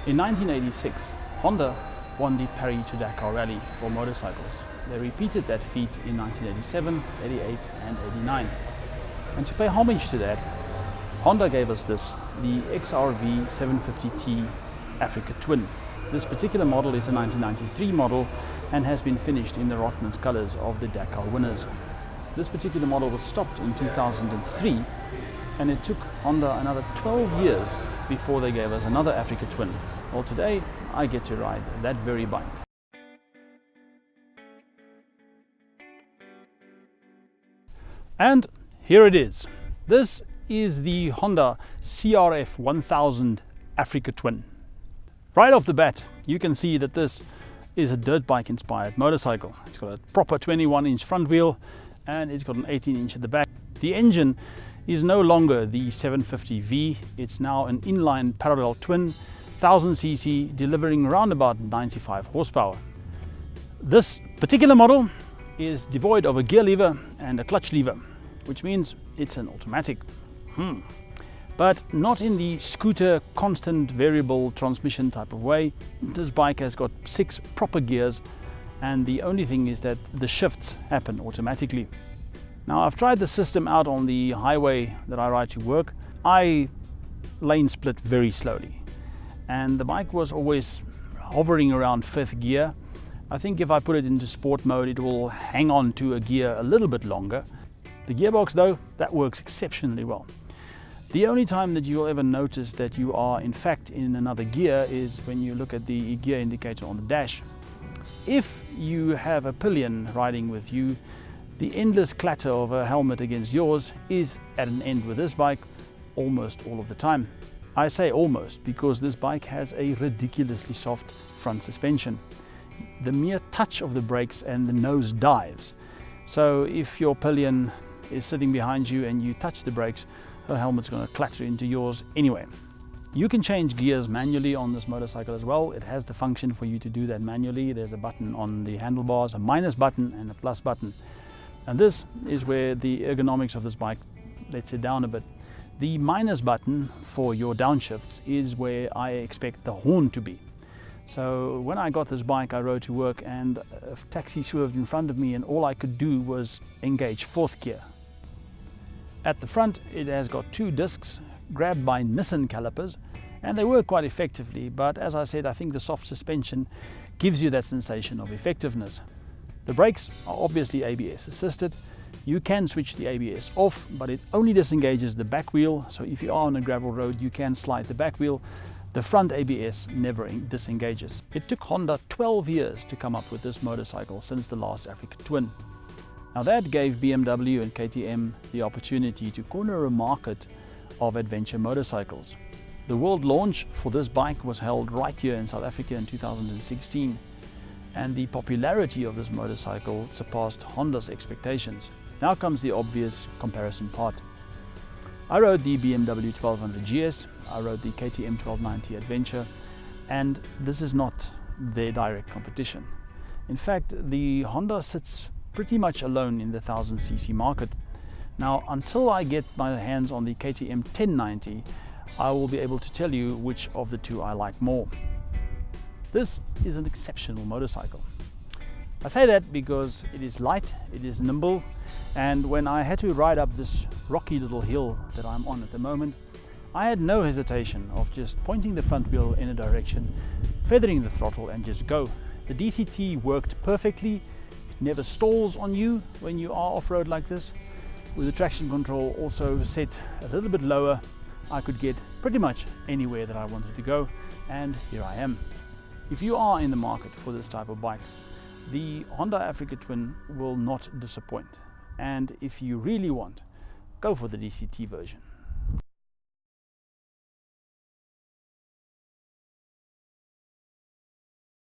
In 1986, Honda won the Paris to Dakar Rally for motorcycles. They repeated that feat in 1987, 88 and 89. And to pay homage to that, Honda gave us this, the XRV 750T Africa Twin. This particular model is a 1993 model and has been finished in the Rothmans colors of the Dakar winners. This particular model was stopped in 2003, and it took Honda another 12 years before they gave us another Africa Twin. Well, today I get to ride that very bike. And here it is. This is the Honda CRF 1000 Africa Twin. Right off the bat, you can see that this is a dirt bike inspired motorcycle. It's got a proper 21-inch front wheel and it's got an 18-inch at the back. The engine is no longer the 750V, it's now an inline parallel twin, 1000cc, delivering around about 95 horsepower. This particular model is devoid of a gear lever and a clutch lever, which means it's an automatic. But not in the scooter constant variable transmission type of way. This bike has got 6 proper gears, and the only thing is that the shifts happen automatically. Now, I've tried the system out on the highway that I ride to work. I lane split very slowly, and the bike was always hovering around 5th gear. I think if I put it into sport mode, it will hang on to a gear a little bit longer. The gearbox though, that works exceptionally well. The only time that you'll ever notice that you are in fact in another gear is when you look at the gear indicator on the dash. If you have a pillion riding with you, the endless clatter of a helmet against yours is at an end with this bike almost all of the time. I say almost because this bike has a ridiculously soft front suspension. The mere touch of the brakes and the nose dives. So if your pillion is sitting behind you and you touch the brakes, her helmet's going to clatter into yours anyway. You can change gears manually on this motorcycle as well. It has the function for you to do that manually. There's a button on the handlebars, a minus button and a plus button. And this is where the ergonomics of this bike lets it down a bit. The minus button for your downshifts is where I expect the horn to be. So when I got this bike, I rode to work and a taxi swerved in front of me and all I could do was engage 4th gear. At the front, it has got 2 discs grabbed by Nissan calipers, and they work quite effectively, but as I said, I think the soft suspension gives you that sensation of effectiveness. The brakes are obviously ABS assisted. You can switch the ABS off, but it only disengages the back wheel, so if you are on a gravel road, you can slide the back wheel. The front ABS never disengages. It took Honda 12 years to come up with this motorcycle since the last Africa Twin. Now that gave BMW and KTM the opportunity to corner a market of adventure motorcycles. The world launch for this bike was held right here in South Africa in 2016, and the popularity of this motorcycle surpassed Honda's expectations. Now comes the obvious comparison part. I rode the BMW 1200 GS, I rode the KTM 1290 Adventure, and this is not their direct competition. In fact, the Honda sits pretty much alone in the 1000cc market. Now, until I get my hands on the KTM 1090, I will be able to tell you which of the two I like more. This is an exceptional motorcycle. I say that because it is light, it is nimble, and when I had to ride up this rocky little hill that I'm on at the moment, I had no hesitation of just pointing the front wheel in a direction, feathering the throttle and just go. The DCT worked perfectly. Never stalls on you when you are off-road like this. With the traction control also set a little bit lower, I could get pretty much anywhere that I wanted to go, and here I am. If you are in the market for this type of bike, the Honda Africa Twin will not disappoint, and if you really want, go for the DCT version.